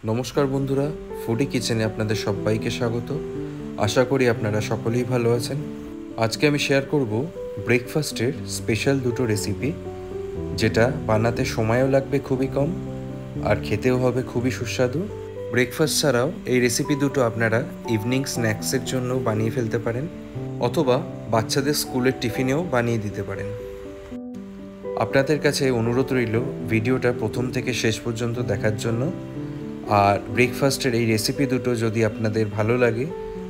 নমস্কার বন্ধুরা, ফুডি কিচেনে আপনাদের সবাইকে স্বাগত। আশা করি আপনারা সকলেই ভালো আছেন। আজকে আমি শেয়ার করব ব্রেকফাস্টের স্পেশাল দুটো রেসিপি, যেটা বানাতে সময়ও লাগবে খুবই কম আর খেতেও হবে খুবই সুস্বাদু। ব্রেকফাস্ট ছাড়াও এই রেসিপি দুটো আপনারা ইভিনিং স্ন্যাক্সের জন্য বানিয়ে ফেলতে পারেন, অথবা বাচ্চাদের স্কুলের টিফিনেও বানিয়ে দিতে পারেন। আপনাদের কাছে অনুরোধ রইল ভিডিওটা প্রথম থেকে শেষ পর্যন্ত দেখার জন্য। আর ব্রেকফাস্টের এই রেসিপি দুটো যদি আপনাদের ভালো লাগে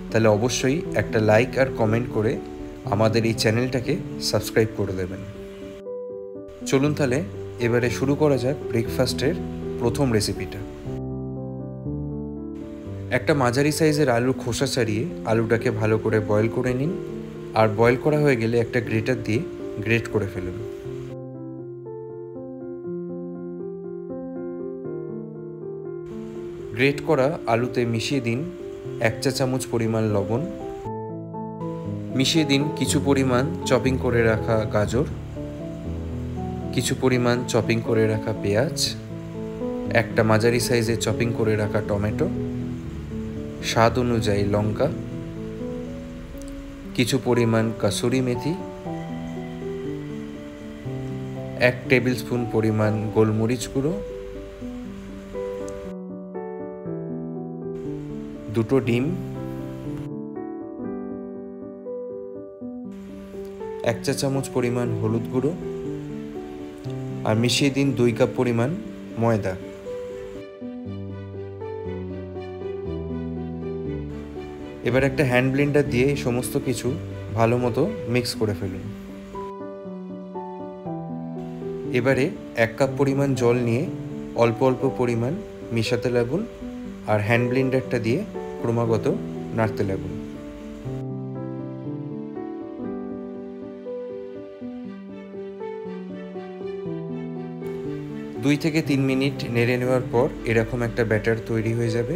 তাহলে অবশ্যই একটা লাইক আর কমেন্ট করে আমাদের এই চ্যানেলটাকে সাবস্ক্রাইব করে দেবেন। চলুন তাহলে এবারে শুরু করা যাক ব্রেকফাস্টের প্রথম রেসিপিটা। একটা মাঝারি সাইজের আলুর খোসা ছাড়িয়ে আলুটাকে ভালো করে বয়েল করে নিন, আর বয়েল করা হয়ে গেলে একটা গ্রেটার দিয়ে গ্রেট করে ফেলুন। গ্রেট করা আলুতে মিশিয়ে দিন 1 চা চামচ পরিমাণ লবণ, মিশিয়ে দিন কিছু পরিমাণ চপিং করে রাখা গাজর, কিছু পরিমাণ চপিং করে রাখা পেঁয়াজ, একটা মাঝারি সাইজে চপিং করে রাখা টমেটো, স্বাদ অনুযায়ী লঙ্কা, কিছু পরিমাণ কাসুরি মেথি, 1 টেবিল স্পুন পরিমাণ গোলমরিচ গুঁড়ো, 2টো ডিম, 1 চা চামচ পরিমাণ হলুদ গুঁড়ো, আর মিশিয়ে দিন 2 কাপ পরিমাণ ময়দা। এবার একটা হ্যান্ড ব্লেন্ডার দিয়ে এই সমস্ত কিছু ভালো মতো মিক্স করে ফেলুন। এবারে 1 কাপ পরিমাণ জল নিয়ে অল্প অল্প পরিমাণ মেশাতে লাগুন, আর হ্যান্ড ব্লেন্ডারটা দিয়ে ক্রমাগত নাড়তে লাগুন। দুই থেকে 3 মিনিট নেড়ে নেওয়ার পর এরকম একটা ব্যাটার তৈরি হয়ে যাবে।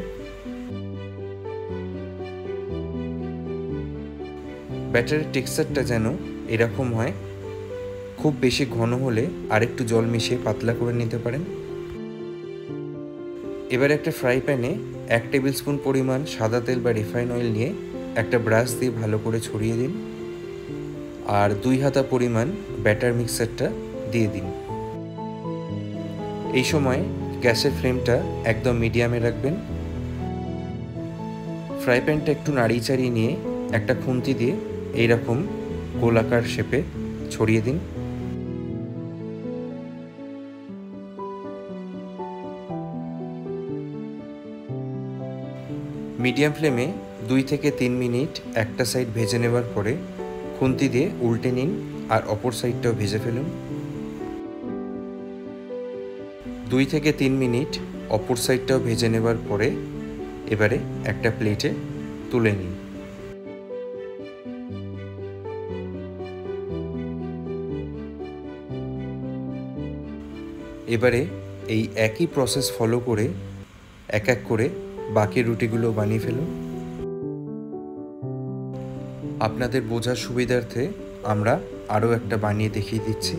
ব্যাটারের টেক্সচারটা যেন এরকম হয়, খুব বেশি ঘন হলে আরেকটু জল মিশিয়ে পাতলা করে নিতে পারেন। এবার একটা ফ্রাই প্যানে 1 টেবিল স্পুন পরিমাণ সাদা তেল বা রিফাইন অয়েল নিয়ে একটা ব্রাশ দিয়ে ভালো করে ছড়িয়ে দিন, আর 2 হাতা পরিমাণ ব্যাটার মিক্সারটা দিয়ে দিন। এই সময় গ্যাসের ফ্লেমটা একদম মিডিয়ামে রাখবেন। ফ্রাই প্যানটা একটু নাড়িয়ে চাড়িয়ে নিয়ে একটা খুন্তি দিয়ে এইরকম গোলাকার শেপে ছড়িয়ে দিন। মিডিয়াম ফ্লেমে 2 থেকে 3 মিনিট একটা সাইড ভেজে নেওয়ার পরে খুন্তি দিয়ে উল্টে নিন, আর অপর সাইডটাও ভেজে ফেলুন। 2 থেকে 3 মিনিট অপর সাইডটাও ভেজে নেওয়ার পরে এবারে একটা প্লেটে তুলে নিন। এবারে এই একই প্রসেস ফলো করে এক এক করে বাকি রুটিগুলো বানিয়ে ফেলুন। আপনাদের বোঝার সুবিধার্থে আমরা আরও একটা বানিয়ে দেখিয়ে দিচ্ছি।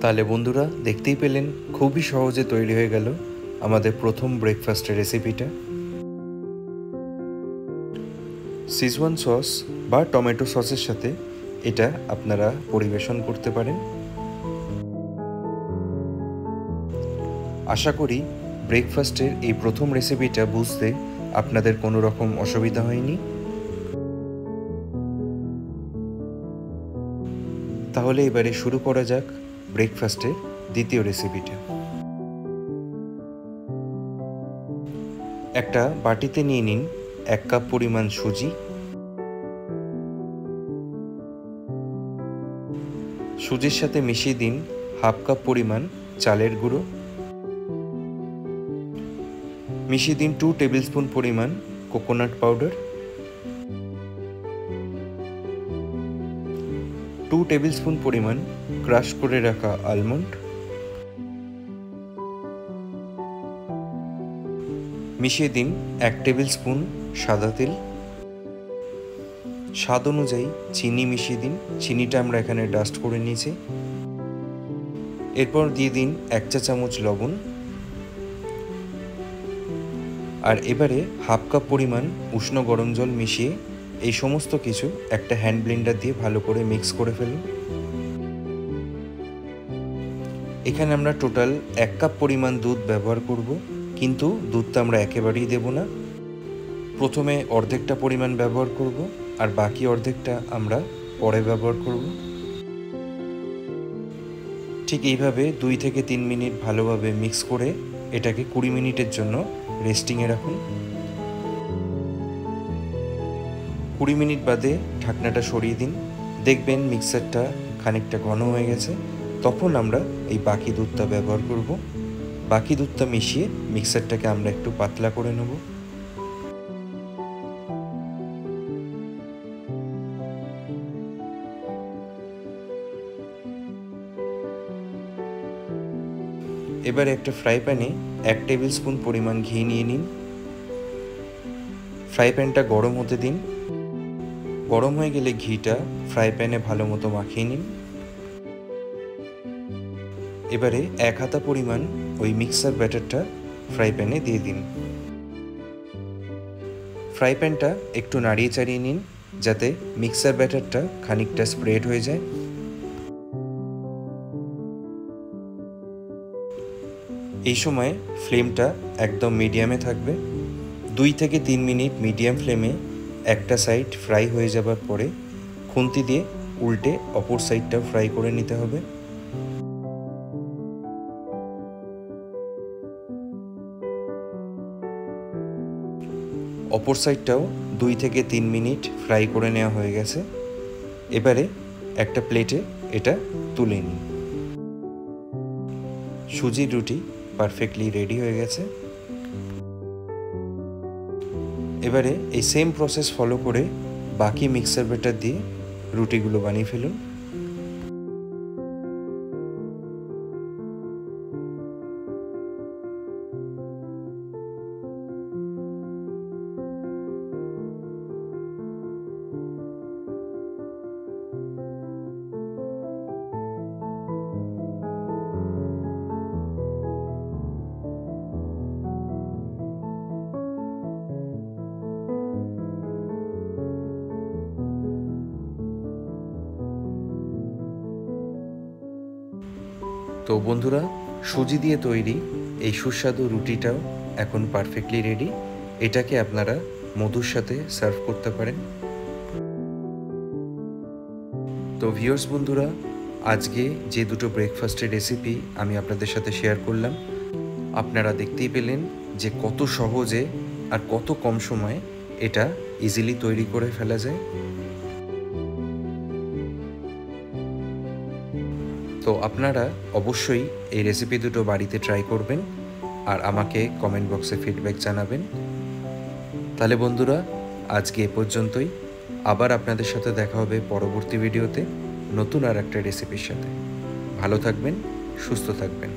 তাহলে বন্ধুরা, দেখতেই পেলেন খুবই সহজে তৈরি হয়ে গেল আমাদের প্রথম ব্রেকফাস্টের রেসিপিটা। সিজওয়ান সস বা টমেটো সসের সাথে এটা আপনারা পরিবেশন করতে পারেন। আশা করি ব্রেকফাস্টের এই প্রথম রেসিপিটা বুঝতে আপনাদের কোনো রকম অসুবিধা হয়নি। তাহলে এবারে শুরু করা যাক ব্রেকফাস্টের দ্বিতীয় রেসিপিটা। একটা বাটিতে নিয়ে নিন 1 কাপ পরিমাণ সুজি, সুজির সাথে মিশিয়ে দিন হাফ কাপ পরিমাণ চালের গুঁড়ো, মিশিয়ে দিন 2 টেবিল স্পুন পরিমাণ কোকোনাট পাউডার, 2 টেবিল স্পুন পরিমাণ ক্রাশ করে রাখা আলমন্ড, মিশিয়ে দিন 1 টেবিল স্পুন সাদা তেল, স্বাদ অনুযায়ী চিনি মিশিয়ে দিন। চিনিটা আমরা এখানে ডাস্ট করে নিয়েছি। এরপর দিয়ে দিন 1 চা চামচ লবণ, আর এবারে হাফ কাপ পরিমাণ উষ্ণ গরম জল মিশিয়ে এই সমস্ত কিছু একটা হ্যান্ড ব্লেন্ডার দিয়ে ভালো করে মিক্স করে ফেলুন। এখানে আমরা টোটাল 1 কাপ পরিমাণ দুধ ব্যবহার করব, কিন্তু দুধটা আমরা একেবারেই দেব না। প্রথমে অর্ধেকটা পরিমাণ ব্যবহার করব, আর বাকি অর্ধেকটা আমরা পরে ব্যবহার করব। ঠিক এইভাবে 2 থেকে 3 মিনিট ভালোভাবে মিক্স করে এটাকে 20 মিনিটের জন্য রেস্টিংয়ে রাখুন। 20 মিনিট বাদে ঢাকনাটা সরিয়ে দিন। দেখবেন মিক্সারটা খানিকটা ঘন হয়ে গেছে। তখন আমরা এই বাকি দুধটা ব্যবহার করব। বাকি দুধটা মিশিয়ে মিক্সারটাকে আমরা একটু পাতলা করে নেব। এবারে একটা ফ্রাই প্যানে 1 টেবিল স্পুন পরিমাণ ঘি নিয়ে নিন। ফ্রাই প্যানটা গরম হতে দিন। গরম হয়ে গেলে ঘিটা ফ্রাই প্যানে ভালো মতো মাখিয়ে নিন। এবারে 1 হাতা পরিমাণ ওই মিক্সার ব্যাটারটা ফ্রাই প্যানে দিয়ে দিন। ফ্রাই প্যানটা একটু নাড়িয়ে চাড়িয়ে নিন যাতে মিক্সার ব্যাটারটা খানিকটা স্প্রেড হয়ে যায়। এই সময় ফ্লেমটা একদম মিডিয়ামে থাকবে। 2 থেকে 3 মিনিট মিডিয়াম ফ্লেমে একটা সাইড ফ্রাই হয়ে যাবার পরে খুন্তি দিয়ে উল্টে অপর সাইডটাও ফ্রাই করে নিতে হবে। অপর সাইডটাও 2 থেকে 3 মিনিট ফ্রাই করে নেওয়া হয়ে গেছে। এবারে একটা প্লেটে এটা তুলে নিন। সুজির রুটি পারফেক্টলি রেডি হয়ে গেছে। এবারে এই সেম প্রসেস ফলো করে বাকি মিক্সার ব্যাটার দিয়ে রুটিগুলো বানিয়ে ফেলুন। তো বন্ধুরা, সুজি দিয়ে তৈরি এই সুস্বাদু রুটিটাও এখন পারফেক্টলি রেডি। এটাকে আপনারা মধুর সাথে সার্ভ করতে পারেন। তো ভিউয়ার্স বন্ধুরা, আজকে যে দুটো ব্রেকফাস্টের রেসিপি আমি আপনাদের সাথে শেয়ার করলাম, আপনারা দেখতেই পেলেন যে কত সহজে আর কত কম সময়ে এটা ইজিলি তৈরি করে ফেলা যায়। তো আপনারা অবশ্যই এই রেসিপি দুটো বাড়িতে ট্রাই করবেন আর আমাকে কমেন্ট বক্সে ফিডব্যাক জানাবেন। তাহলে বন্ধুরা, আজকে এ পর্যন্তই। আবার আপনাদের সাথে দেখা হবে পরবর্তী ভিডিওতে নতুন আর একটা রেসিপির সাথে। ভালো থাকবেন, সুস্থ থাকবেন।